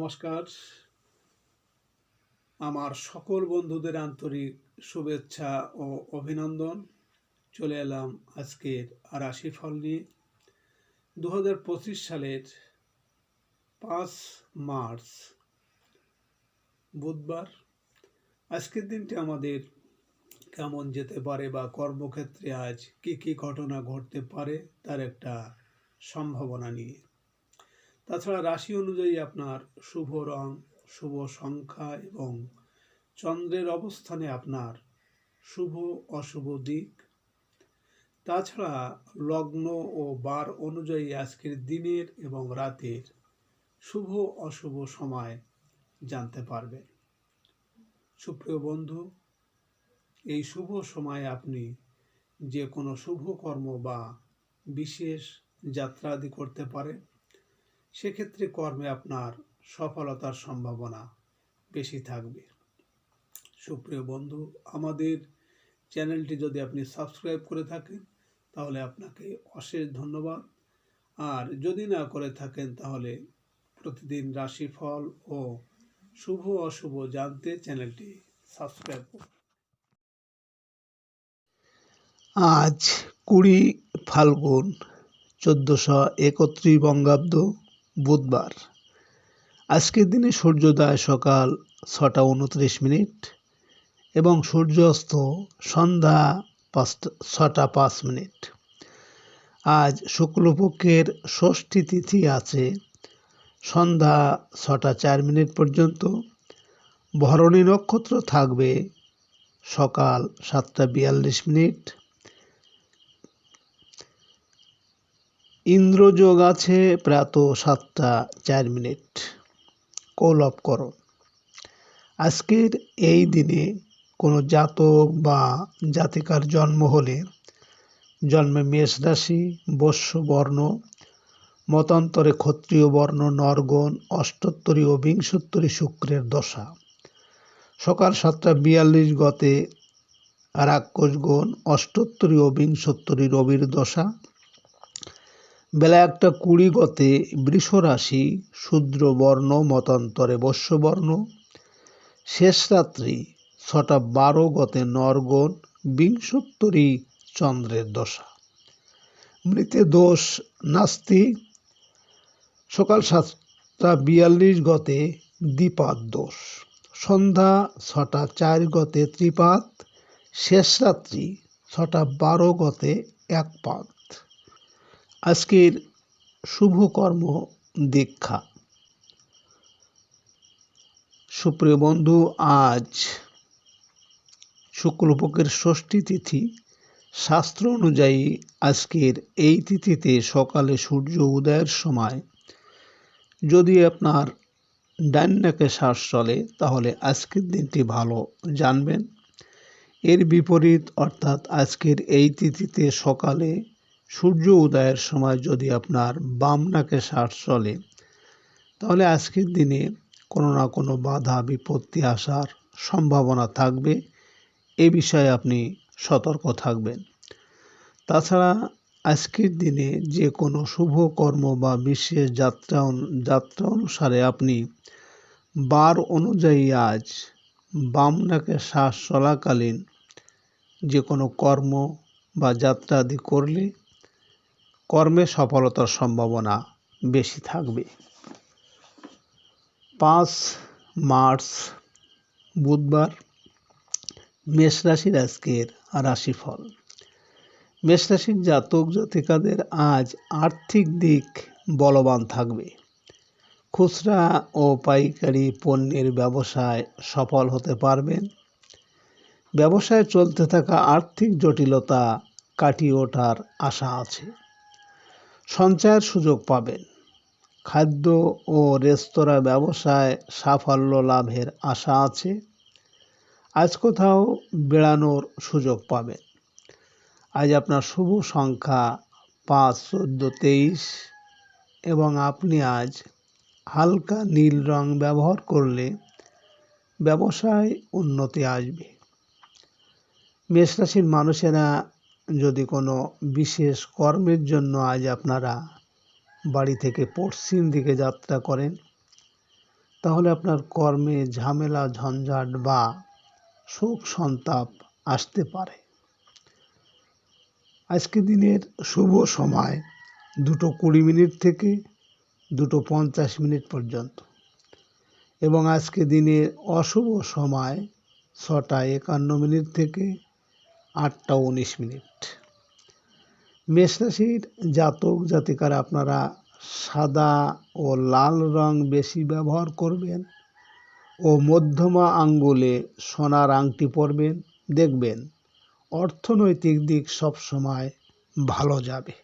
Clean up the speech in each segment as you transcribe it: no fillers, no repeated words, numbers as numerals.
নমস্কার। আমার সকল বন্ধুদের আন্তরিক শুভেচ্ছা ও অভিনন্দন। চলে এলাম আজকের রাশিফল নিয়ে। 2025 সালের 5 মার্চ বুধবার। আজকের দিনটি আমাদের কেমন যেতে পারে বা কর্মক্ষেত্রে আজ কি ঘটনা ঘটতে পারে তার একটা সম্ভাবনা নিয়ে। তাছাড়া রাশি অনুযায়ী আপনার শুভ রং, শুভ সংখ্যা এবং চন্দ্রের অবস্থানে আপনার শুভ অশুভ দিক, তাছাড়া লগ্ন ও বার অনুযায়ী আজকের দিনের এবং রাতের শুভ অশুভ সময় জানতে পারবেন। সুপ্রিয় বন্ধু, এই শুভ সময়ে আপনি যে কোনো শুভ কর্ম বা বিশেষ যাত্রা আদি করতে পারেন। সেক্ষেত্রে কর্মে আপনার সফলতার সম্ভাবনা বেশি থাকবে। সুপ্রিয় বন্ধু, আমাদের চ্যানেলটি যদি আপনি সাবস্ক্রাইব করে থাকেন তাহলে আপনাকে অশেষ ধন্যবাদ। আর যদি না করে থাকেন তাহলে প্রতিদিন রাশিফল ও শুভ অশুভ জানতে চ্যানেলটি সাবস্ক্রাইব করুন। আজ 20 ফাল্গুন 1431 বঙ্গাব্দ বুধবার। আজকের দিনে সূর্যোদয় সকাল 6:29 এবং সূর্যাস্ত সন্ধ্যা 6:05। আজ শুক্লপক্ষের ষষ্ঠী তিথি আছে সন্ধ্যা 6:04 পর্যন্ত। ভরণী নক্ষত্র থাকবে সকাল 7:42। ইন্দ্রযোগ আছে প্রাত 7:04। কৌলবকরণ। আজকের এই দিনে কোনো জাতক বা জাতিকার জন্ম হলে জন্মে মেষ রাশি, বৈশ্য বর্ণ, মতান্তরে ক্ষত্রিয় বর্ণ, নরগণ, অষ্টোত্তরী ও বিংশোত্তরী শুক্রের দশা। সকাল 7:42 গতে রাক্ষসগণ, অষ্টোত্তরী ও বিংশোত্তরী রবির দশা। বেলা 1:20 গতে বৃষ রাশি, শূদ্র বর্ণ, মতান্তরে বৈশ্য বর্ণ। শেষ রাত্রি 6:12 গতে নরগণ, বিংশোত্তরী চন্দ্রের দশা। মৃতে দোষ নাস্তি। সকাল 7:42 গতে দ্বিপাদ দোষ। সন্ধ্যা 6:04 গতে ত্রিপাদ। শেষ রাত্রি 6:12 গতে একপাদ। আজকের শুভকর্ম দীক্ষা। সুপ্রিয় বন্ধু, আজ শুক্লপক্ষের ষষ্ঠী তিথি। শাস্ত্র অনুযায়ী আজকের এই তিথিতে সকালে সূর্য উদয়ের সময় যদি আপনার ডান নাকে শ্বাস চলে তাহলে আজকের দিনটি ভালো জানবেন। এর বিপরীত অর্থাৎ আজকের এই তিথিতে সকালে সূর্য উদয়ের সময় যদি আপনার বাম নাকে শ্বাস চলে তাহলে আজকের দিনে কোনো না কোনো বাধা বিপত্তি আসার সম্ভাবনা থাকবে। এ বিষয়ে আপনি সতর্ক থাকবেন। তাছাড়া আজকের দিনে যে কোনো শুভ কর্ম বা বিশেষ যাত্রা অনুসারে আপনি বার অনুযায়ী আজ বাম নাকে শ্বাস চলাকালীন যে কোনো কর্ম বা যাত্রা আদি করলে কর্মে সফলতার সম্ভাবনা বেশি থাকবে। 5 মার্চ বুধবার। মেষ রাশির আজকের রাশিফল। মেষ রাশির জাতক জাতিকাদের আজ আর্থিক দিক বলবান থাকবে। খুচরা ও পাইকারি পণ্যের ব্যবসায় সফল হতে পারবেন। ব্যবসায় চলতে থাকা আর্থিক জটিলতা কাটিয়ে ওঠার আশা আছে। সঞ্চয়ের সুযোগ পাবেন। খাদ্য ও রেস্তোরাঁ ব্যবসায় সাফল্য লাভের আশা আছে। আজ কোথাও বেড়ানোর সুযোগ পাবেন। আজ আপনার শুভ সংখ্যা 5, 14, 23 এবং আপনি আজ হালকা নীল রং ব্যবহার করলে ব্যবসায় উন্নতি আসবে। মেষ রাশির মানুষেরা যদি কোনো বিশেষ কর্মের জন্য আজ আপনারা বাড়ি থেকে পশ্চিম দিকে যাত্রা করেন তাহলে আপনার কর্মে ঝামেলা ঝঞ্ঝাট বা শোক সন্তাপ আসতে পারে। আজকে দিনের শুভ সময় 2:20 থেকে 2:50 পর্যন্ত এবং আজকে দিনের অশুভ সময় 6:51 থেকে 8:19। মেষ রাশির জাতক জাতিকারা আপনারা সাদা ও লাল রং বেশি ব্যবহার করবেন ও মধ্যমা আঙ্গুলে সোনার আংটি পরবেন। দেখবেন অর্থনৈতিক দিক সবসময় ভালো যাবে।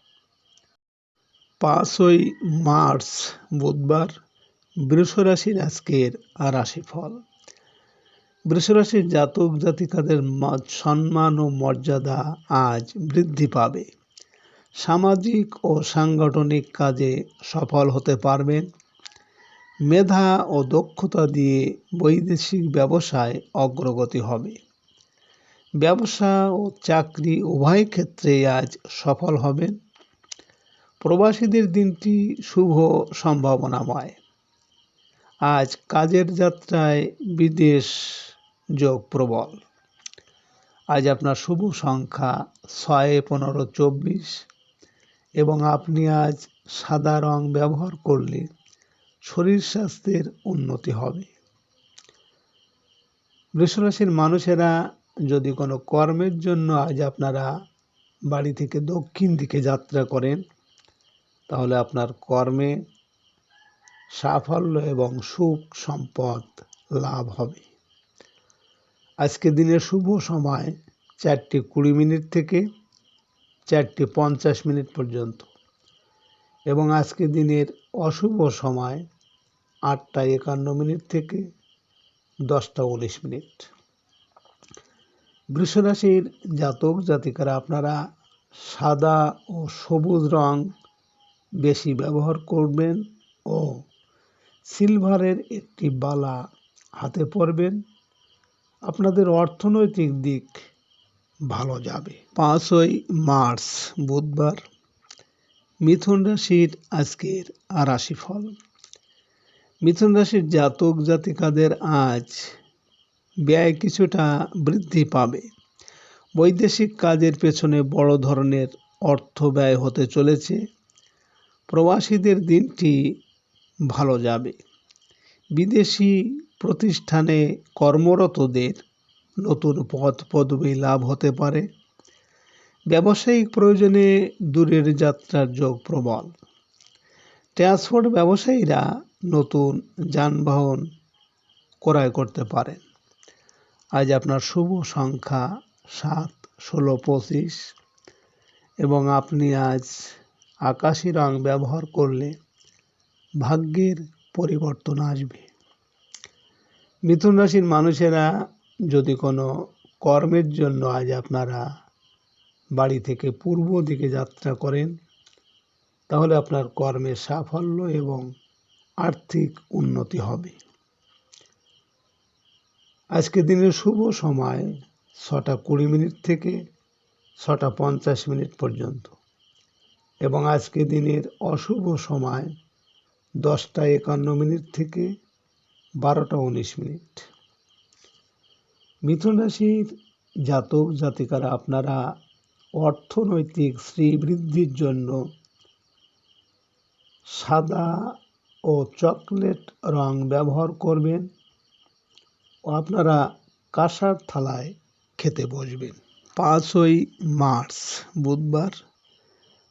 5ই মার্চ বুধবার বৃষ রাশির আজকের রাশিফল। বৃষ রাশির জাতক জাতিকাদের সম্মান ও মর্যাদা আজ বৃদ্ধি পাবে। সামাজিক ও সাংগঠনিক কাজে সফল হতে পারবেন। মেধা ও দক্ষতা দিয়ে বৈদেশিক ব্যবসায় অগ্রগতি হবে। ব্যবসা ও চাকরি উভয় ক্ষেত্রে আজ সফল হবেন। প্রবাসীদের দিনটি শুভ সম্ভাবনাময়। আজ কাজের যাত্রায় বিদেশ যোগ প্রবল। আজ আপনার শুভ সংখ্যা 6, 15, 24 এবং আপনি আজ সাদা রং ব্যবহার করলে শরীর স্বাস্থ্যের উন্নতি হবে। বৃষ রাশির মানুষেরা যদি কোনো কর্মের জন্য আজ আপনারা বাড়ি থেকে দক্ষিণ দিকে যাত্রা করেন, তাহলে আপনার কর্মে সাফল্য এবং সুখ সম্পদ লাভ হবে। আজকে দিনের শুভ সময় 4:20 থেকে 4:50 পর্যন্ত এবং আজকে দিনের অশুভ সময় 8:51 থেকে 10:19। বৃষ রাশির জাতক জাতিকারা আপনারা সাদা ও সবুজ রং বেশি ব্যবহার করবেন ও সিলভারের একটি বালা হাতে পরবেন। আপনাদের অর্থনৈতিক দিক ভালো যাবে। 5ই মার্চ বুধবার মিথুন রাশির আজকের রাশিফল। মিথুন রাশির জাতক জাতিকাদের আজ ব্যয় কিছুটা বৃদ্ধি পাবে। বৈদেশিক কাজের পেছনে বড় ধরনের অর্থ ব্যয় হতে চলেছে। প্রবাসীদের দিনটি ভালো যাবে। বিদেশি প্রতিষ্ঠানে কর্মরতদের নতুন পদ পদবি লাভ হতে পারে। ব্যবসায়িক প্রয়োজনে দূরের যাত্রার যোগ প্রবল। ট্রান্সপোর্ট ব্যবসায়ীরা নতুন যানবাহন ক্রয় করতে পারেন। আজ আপনার শুভ সংখ্যা 7, 16, 25 এবং আপনি আজ আকাশি রং ব্যবহার করলে ভাগ্যের পরিবর্তন আসবে। মিথুন রাশির মানুষেরা যদি কোনো কর্মের জন্য আজ আপনারা বাড়ি থেকে পূর্ব দিকে যাত্রা করেন, তাহলে আপনার কর্মে সাফল্য এবং আর্থিক উন্নতি হবে। আজকে দিনের শুভ সময় 6:20 থেকে 6:50 পর্যন্ত এবং আজকে দিনের অশুভ সময় 10:51 থেকে 12:19। মিথুন রাশির জাতক জাতিকারা আপনারা অর্থনৈতিক শ্রীবৃদ্ধির জন্য সাদা ও চকলেট রং ব্যবহার করবেন ও আপনারা কাঁসার থালায় খেতে বসবেন। 5ই মার্চ বুধবার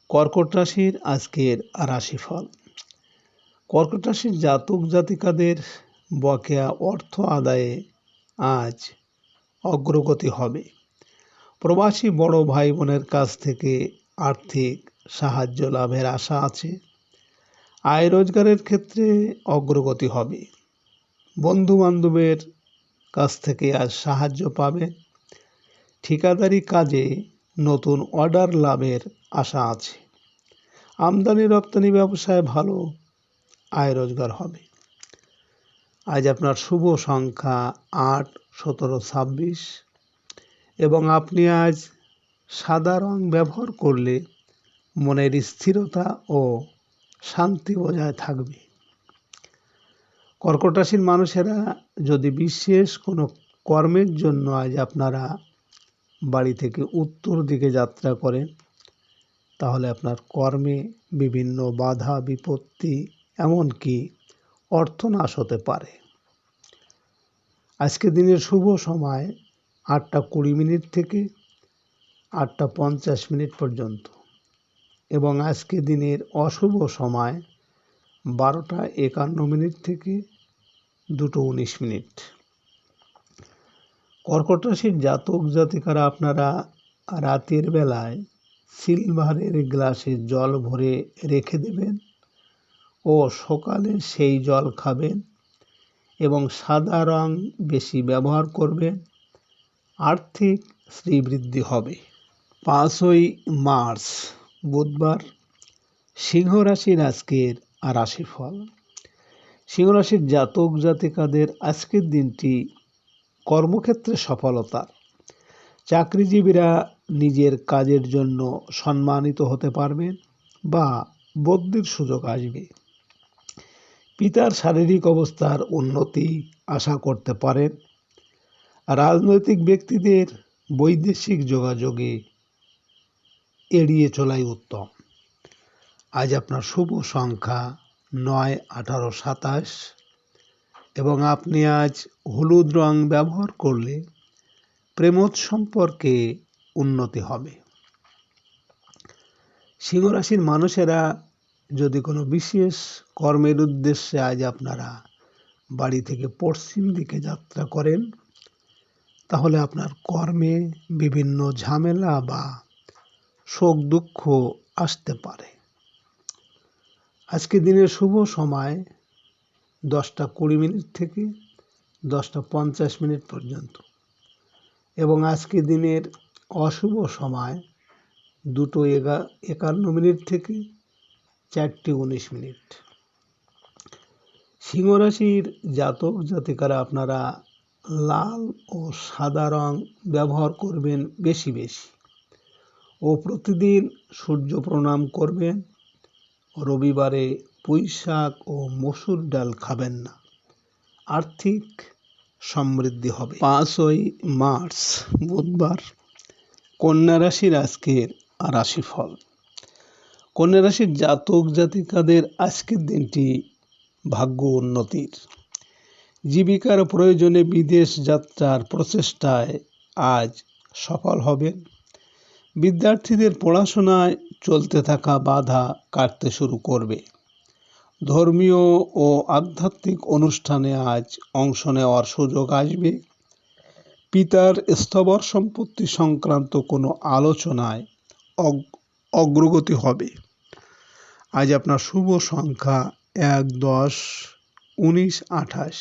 কর্কট রাশির আজকের রাশিফল। কর্কট রাশির জাতক জাতিকাদের বকেয়া অর্থ আদায়ে আজ অগ্রগতি হবে। প্রবাসী বড় ভাই বোনের কাছ থেকে আর্থিক সাহায্য লাভের আশা আছে। আয় রোজগারের ক্ষেত্রে অগ্রগতি হবে। বন্ধু বান্ধবের কাছ থেকে আজ সাহায্য পাবে। ঠিকাদারি কাজে নতুন অর্ডার লাভের আশা আছে। আমদানি রপ্তানি ব্যবসায় ভালো আয় রোজগার হবে। আজ আপনার শুভ সংখ্যা 8, 17, 26 এবং আপনি আজ সাদা রং ব্যবহার করলে মনের স্থিরতা ও শান্তি বজায় থাকবে। কর্কট রাশির মানুষেরা যদি বিশেষ কোনো কর্মের জন্য আজ আপনারা বাড়ি থেকে উত্তর দিকে যাত্রা করেন, তাহলে আপনার কর্মে বিভিন্ন বাধা বিপত্তি এমনকি অর্থনাশ হতে পারে। আজকে দিনের শুভ সময় 8:20 থেকে 8:50 পর্যন্ত এবং আজকে দিনের অশুভ সময় 12:51 থেকে 2:19। কর্কট রাশির জাতক জাতিকারা আপনারা রাতের বেলায় সিলভারের গ্লাসে জল ভরে রেখে দেবেন ও সকালে সেই জল খাবেন এবং সাদা রং বেশি ব্যবহার করবেন। আর্থিক শ্রীবৃদ্ধি হবে। 5ই মার্চ বুধবার সিংহ রাশির আজকের রাশিফল। সিংহ রাশির জাতক জাতিকাদের আজকের দিনটি কর্মক্ষেত্রে সফলতার। চাকরিজীবীরা নিজের কাজের জন্য সম্মানিত হতে পারবেন বা বদলির সুযোগ আসবে। পিতার শারীরিক অবস্থার উন্নতি আশা করতে পারেন। রাজনৈতিক ব্যক্তিদের বৈদেশিক যোগাযোগে এড়িয়ে চলাই উত্তম। আজ আপনার শুভ সংখ্যা 9, 18, 27 এবং আপনি আজ হলুদ রং ব্যবহার করলে প্রেমজ সম্পর্কে উন্নতি হবে। সিংহ রাশির মানুষেরা যদি কোনো বিশেষ কর্মের উদ্দেশ্যে আজ আপনারা বাড়ি থেকে পশ্চিম দিকে যাত্রা করেন, তাহলে আপনার কর্মে বিভিন্ন ঝামেলা বা শোক দুঃখ আসতে পারে। আজকে দিনের শুভ সময় 10:20 থেকে 10:50 পর্যন্ত এবং আজকে দিনের অশুভ সময় 2:51 থেকে 4:19। সিংহ রাশির জাতক জাতিকারা আপনারা লাল ও সাদা রং ব্যবহার করবেন বেশি বেশি ও প্রতিদিন সূর্য প্রণাম করবেন। রবিবারে পুঁই শাক ও মসুর ডাল খাবেন না। আর্থিক সমৃদ্ধি হবে। 5ই মার্চ বুধবার কন্যা রাশির আজকের রাশিফল। কন্যা রাশির জাতক জাতিকাদের আজকের দিনটি ভাগ্য উন্নতির। জীবিকার প্রয়োজনে বিদেশ যাত্রার প্রচেষ্টায় আজ সফল হবেন। বিদ্যার্থীদের পড়াশোনায় চলতে থাকা বাধা কাটতে শুরু করবে। ধর্মীয় ও আধ্যাত্মিক অনুষ্ঠানে আজ অংশ নেওয়ার সুযোগ আসবে। পিতার স্থাবর সম্পত্তি সংক্রান্ত কোনো আলোচনায় অগ্রগতি হবে। আজ আপনার শুভ সংখ্যা 1, 10, 19, 28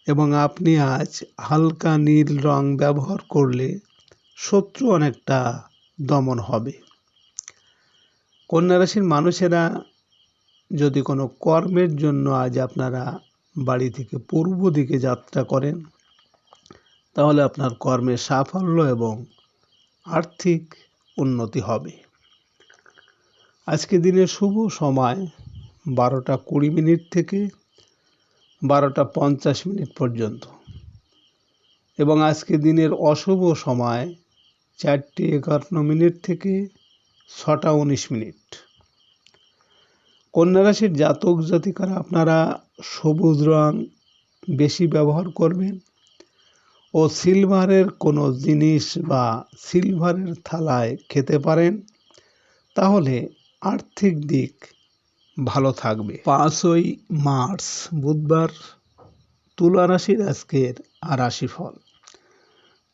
এবং আপনি আজ হালকা নীল রং ব্যবহার করলে শত্রু অনেকটা দমন হবে। কন্যা রাশির মানুষেরা যদি কোনো কর্মের জন্য আজ আপনারা বাড়ি থেকে পূর্ব দিকে যাত্রা করেন, তাহলে আপনার কর্মে সাফল্য এবং আর্থিক উন্নতি হবে। আজকে দিনের শুভ সময় 12:20 থেকে 12:50 পর্যন্ত এবং আজকে দিনের অশুভ সময় 4:51 থেকে 6:19। কন্যা রাশির জাতক জাতিকারা আপনারা সবুজ রং বেশি ব্যবহার করবেন ও সিলভারের কোনো জিনিস বা সিলভারের থালায় খেতে পারেন, তাহলে আর্থিক দিক ভালো থাকবে। 5ই মার্চ বুধবার তুলা রাশির আজকের রাশিফল।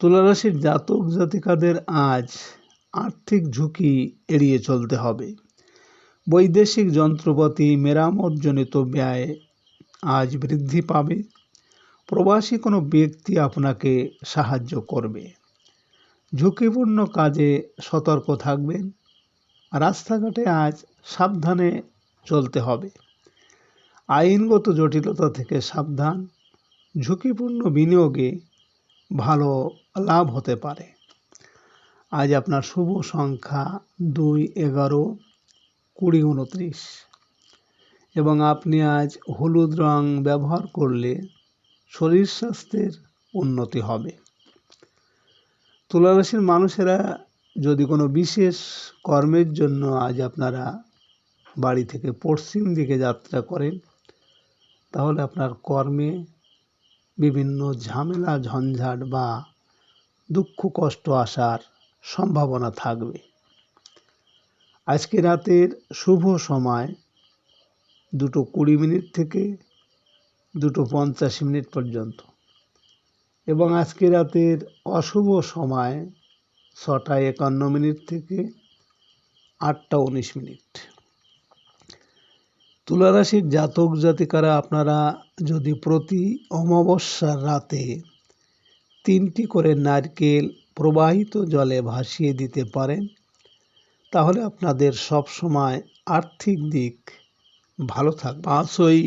তুলা রাশির জাতক জাতিকাদের আজ আর্থিক ঝুঁকি এড়িয়ে চলতে হবে। বৈদেশিক যন্ত্রপাতি মেরামতজনিত ব্যয় আজ বৃদ্ধি পাবে। প্রবাসী কোনো ব্যক্তি আপনাকে সাহায্য করবে। ঝুঁকিপূর্ণ কাজে সতর্ক থাকবেন। রাস্তাঘাটে আজ সাবধানে চলতে হবে। আইনগত জটিলতা থেকে সাবধান। ঝুঁকিপূর্ণ বিনিয়োগে ভালো লাভ হতে পারে। আজ আপনার শুভ সংখ্যা 2, 11, 20, 29 এবং আপনি আজ হলুদ রং ব্যবহার করলে শরীর স্বাস্থ্যের উন্নতি হবে। তুলা রাশির মানুষেরা যদি কোনো বিশেষ কর্মের জন্য আজ আপনারা বাড়ি থেকে পশ্চিম দিকে যাত্রা করেন, তাহলে আপনার কর্মে বিভিন্ন ঝামেলা ঝঞ্ঝাট বা দুঃখ কষ্ট আসার সম্ভাবনা থাকবে। আজকে রাতের শুভ সময় 2:20 থেকে 2:85 পর্যন্ত এবং আজকে রাতের অশুভ সময় 6:51 থেকে 8:19। তুলা রাশির জাতক জাতিকারা আপনারা যদি প্রতি অমাবস্যার রাতে 3টি করে নারকেল প্রবাহিত জলে ভাসিয়ে দিতে পারেন, তাহলে আপনাদের সব সময় আর্থিক দিক ভালো থাকবে। 5ই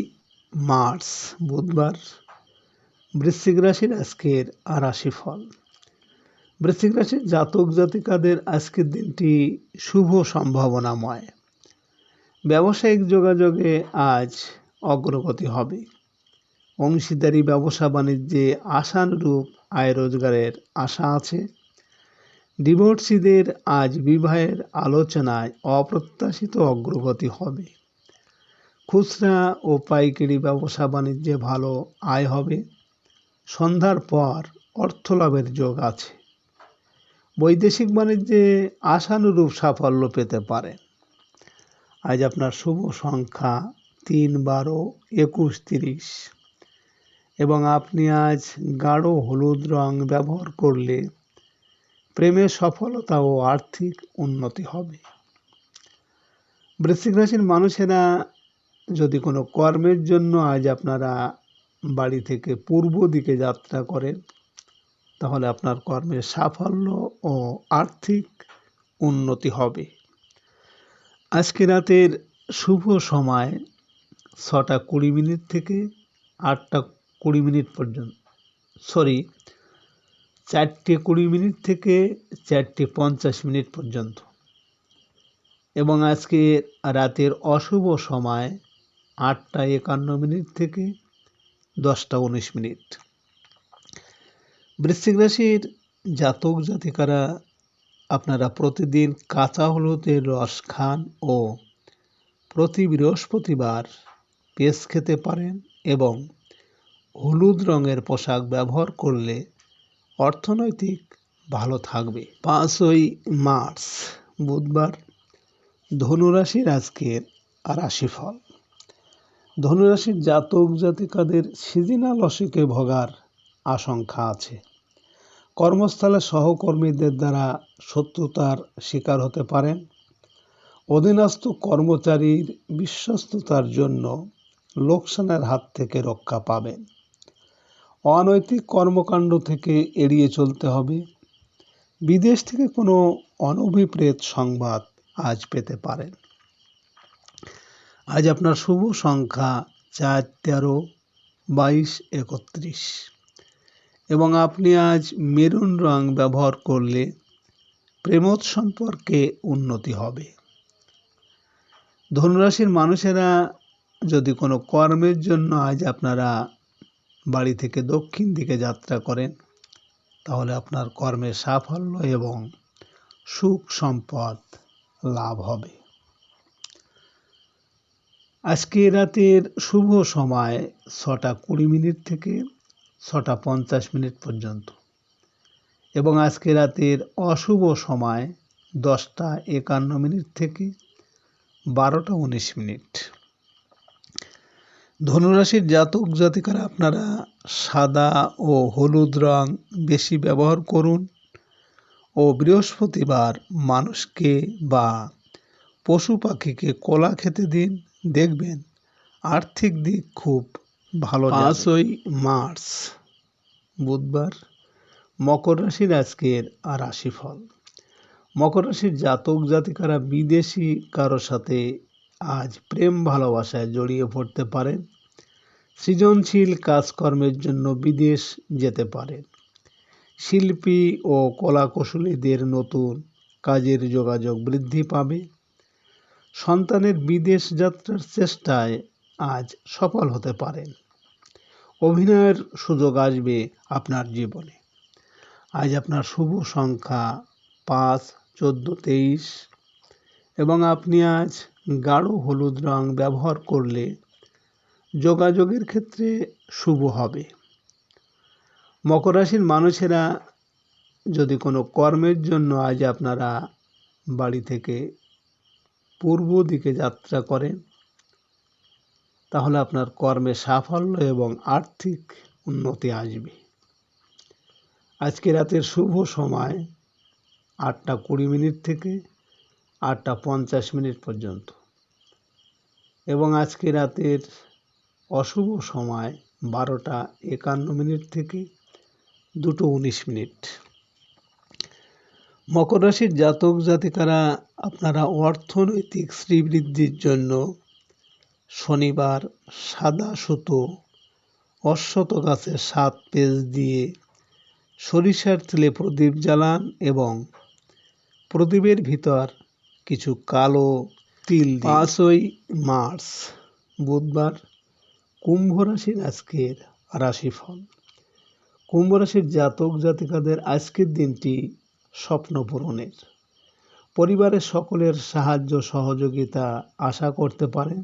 মার্চ বুধবার বৃশ্চিক রাশির আজকের রাশিফল। বৃশ্চিক রাশির জাতক জাতিকাদের আজকের দিনটি শুভ সম্ভাবনাময়। ব্যবসায়িক যোগাযোগে আজ অগ্রগতি হবে। অংশীদারি ব্যবসা বাণিজ্যে আশানুরূপ আয় রোজগারের আশা আছে। ডিভোর্সিদের আজ বিবাহের আলোচনায় অপ্রত্যাশিত অগ্রগতি হবে। খুচরা ও পাইকারি ব্যবসা বাণিজ্যে ভালো আয় হবে। সন্ধ্যার পর অর্থলাভের যোগ আছে। বৈদেশিক বাণিজ্যে আশানুরূপ সাফল্য পেতে পারেন। আজ আপনার শুভ সংখ্যা 3, 12, 21, 30 এবং আপনি আজ গাঢ় হলুদ রং ব্যবহার করলে প্রেমের সফলতা ও আর্থিক উন্নতি হবে। বৃশ্চিক রাশির মানুষেরা যদি কোনো কর্মের জন্য আজ আপনারা বাড়ি থেকে পূর্ব দিকে যাত্রা করেন, তাহলে আপনার কর্মের সাফল্য ও আর্থিক উন্নতি হবে। আজকে রাতের শুভ সময় 6:20 থেকে 8:20 পর্যন্ত, 4:20 থেকে 4:50 পর্যন্ত এবং আজকে রাতের অশুভ সময় 8:51 থেকে 10:19। বৃশ্চিক রাশির জাতক জাতিকারা আপনারা প্রতিদিন কাঁচা হলুদের রস খান ও প্রতি বৃহস্পতিবার পেঁয়াজ খেতে পারেন এবং হলুদ রঙের পোশাক ব্যবহার করলে অর্থনৈতিক ভালো থাকবে। 5ই মার্চ বুধবার ধনুরাশির আজকের রাশিফল। ধনুরাশির জাতক জাতিকাদের সিজনাল অসুখে ভোগার আশঙ্কা আছে। কর্মস্থলে সহকর্মীদের দ্বারা শত্রুতার শিকার হতে পারেন। অধীনস্থ কর্মচারীর বিশ্বস্ততার জন্য লোকসানের হাত থেকে রক্ষা পাবেন। অনৈতিক কর্মকাণ্ড থেকে এড়িয়ে চলতে হবে। বিদেশ থেকে কোনো অনভিপ্রেত সংবাদ আজ পেতে পারেন। আজ আপনার শুভ সংখ্যা 4, 13, 22, 31 এবং আপনি আজ মেরুন রং ব্যবহার করলে প্রেমোৎ সম্পর্কে উন্নতি হবে। ধনুরাশির মানুষেরা যদি কোনো কর্মের জন্য আজ আপনারা বাড়ি থেকে দক্ষিণ দিকে যাত্রা করেন, তাহলে আপনার কর্মের সাফল্য এবং সুখ সম্পদ লাভ হবে। আজকে রাতের শুভ সময় 6:20 থেকে 6:50 পর্যন্ত এবং আজকে রাতের অশুভ সময় 10:51 থেকে 12:19। ধনুরাশির জাতক জাতিকারা আপনারা সাদা ও হলুদ রং বেশি ব্যবহার করুন ও বৃহস্পতিবার মানুষকে বা পশু পাখিকে কলা খেতে দিন, দেখবেন আর্থিক দিক খুব ভালো যাবে। 5ই মার্চ বুধবার মকর রাশির আজকের রাশিফল। মকর রাশির জাতক জাতিকারা বিদেশি কারো সাথে আজ প্রেম ভালোবাসায় জড়িয়ে পড়তে পারেন। সৃজনশীল কাজকর্মের জন্য বিদেশ যেতে পারেন। শিল্পী ও কলাকুশলীদের নতুন কাজের যোগাযোগ বৃদ্ধি পাবে। সন্তানের বিদেশ যাত্রার চেষ্টায় আজ সফল হতে পারেন। অভিনয়ের সুযোগ আসবে আপনার জীবনে। আজ আপনার শুভ সংখ্যা 5, 14, 23 এবং আপনি আজ গাঢ় হলুদ রং ব্যবহার করলে যোগাযোগের ক্ষেত্রে শুভ হবে। মকর রাশির মানুষেরা যদি কোনো কর্মের জন্য আজ আপনারা বাড়ি থেকে পূর্ব দিকে যাত্রা করেন, তাহলে আপনার কর্মে সাফল্য এবং আর্থিক উন্নতি আসবে। আজকে রাতের শুভ সময় 8:20 থেকে 8:50 পর্যন্ত এবং আজকে রাতের অশুভ সময় 12:51 থেকে 2:19। মকর রাশির জাতক জাতিকারা আপনারা অর্থনৈতিক শ্রীবৃদ্ধির জন্য শনিবার সাদা সুতো অশ্বত্থ গাছের 7 পেজ দিয়ে সরিষার তেলে প্রদীপ জ্বালান এবং প্রদীপের ভিতর কিছু কালো তিল দিন। 5ই মার্চ বুধবার কুম্ভ রাশির আজকের রাশিফল। কুম্ভ রাশির জাতক জাতিকাদের আজকের দিনটি স্বপ্ন পূরণের। পরিবারের সকলের সাহায্য সহযোগিতা আশা করতে পারেন।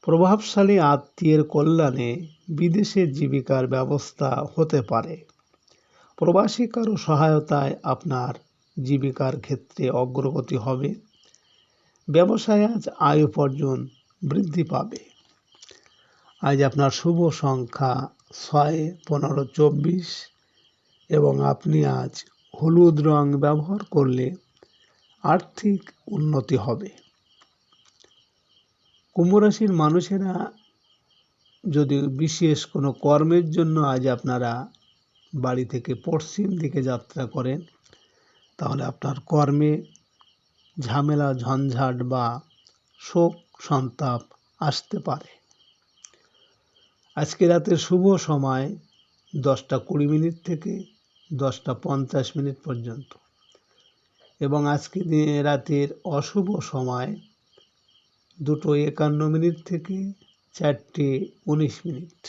প্রভাবশালী আত্মীয়ের কল্যাণে বিদেশে জীবিকার ব্যবস্থা হতে পারে। প্রবাসী কারো সহায়তায় আপনার জীবিকার ক্ষেত্রে অগ্রগতি হবে। ব্যবসায় আজ আয় উপার্জন বৃদ্ধি পাবে। আজ আপনার শুভ সংখ্যা 6, 15, 24 এবং আপনি আজ হলুদ রং ব্যবহার করলে আর্থিক উন্নতি হবে। কুম্ভ রাশির মানুষেরা যদি বিশেষ কোনো কর্মের জন্য আজ আপনারা বাড়ি থেকে পশ্চিম দিকে যাত্রা করেন, তাহলে আপনার কর্মে ঝামেলা ঝঞ্ঝাট বা শোক সন্তাপ আসতে পারে। আজকে রাতের শুভ সময় 10:20 থেকে 10:50 পর্যন্ত এবং আজকে রাতের অশুভ সময় 2:51 থেকে 4:19।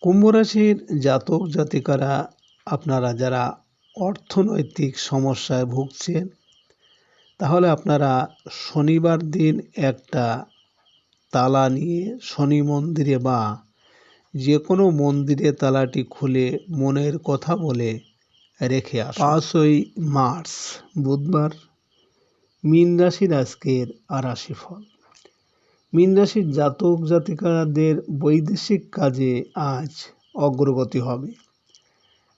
কুম্ভ রাশির জাতক জাতিকারা আপনারা যারা অর্থনৈতিক সমস্যায় ভুগছেন, তাহলে আপনারা শনিবার দিন একটা তালা নিয়ে শনি মন্দিরে বা যে কোনো মন্দিরে তালাটি খুলে মনের কথা বলে রেখে আসুন। 5ই মার্চ বুধবার মীন রাশির আজকের রাশিফল। মীন রাশির জাতক জাতিকাদের বৈদেশিক কাজে আজ অগ্রগতি হবে।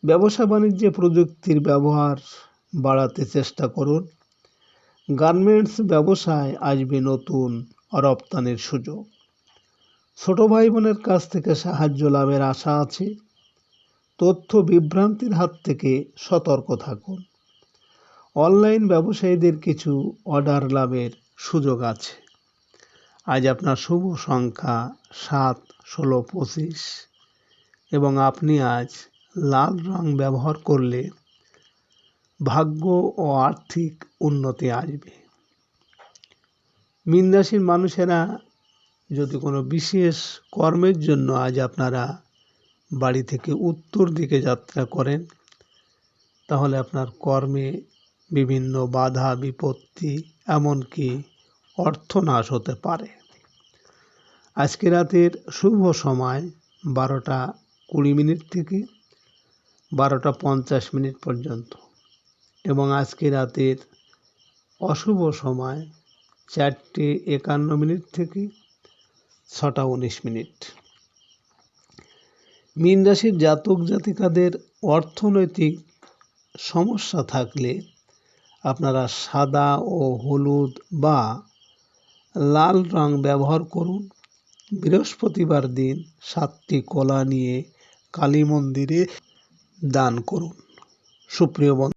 ব্যবসা বাণিজ্যে প্রযুক্তির ব্যবহার বাড়াতে চেষ্টা করুন। গার্মেন্টস ব্যবসায় আসবে নতুন রপ্তানির সুযোগ। ছোট ভাই বোনের কাছ থেকে সাহায্য লাভের আশা আছে। তথ্য বিভ্রান্তির হাত থেকে সতর্ক থাকুন। অনলাইন ব্যবসায়ীদের কিছু অর্ডার লাভের সুযোগ আছে। আজ আপনার শুভ সংখ্যা 7, 16, 25 এবং আপনি আজ লাল রং ব্যবহার করলে ভাগ্য ও আর্থিক উন্নতি আসবে। মীন রাশির মানুষেরা যদি কোনো বিশেষ কর্মের জন্য আজ আপনারা বাড়ি থেকে উত্তর দিকে যাত্রা করেন, তাহলে আপনার কর্মে বিভিন্ন বাধা বিপত্তি এমনকি অর্থনাশ হতে পারে। আজকে রাতের শুভ সময় 12:20 থেকে 12:50 পর্যন্ত এবং আজকে রাতের অশুভ সময় 4:51 থেকে 6:19। মীন রাশির জাতক জাতিকাদের অর্থনৈতিক সমস্যা থাকলে আপনারা সাদা ও হলুদ বা লাল রং ব্যবহার করুন। বৃহস্পতিবার দিন 7টি কলা নিয়ে কালী মন্দিরে দান করুন। সুপ্রিয় বন্ধু।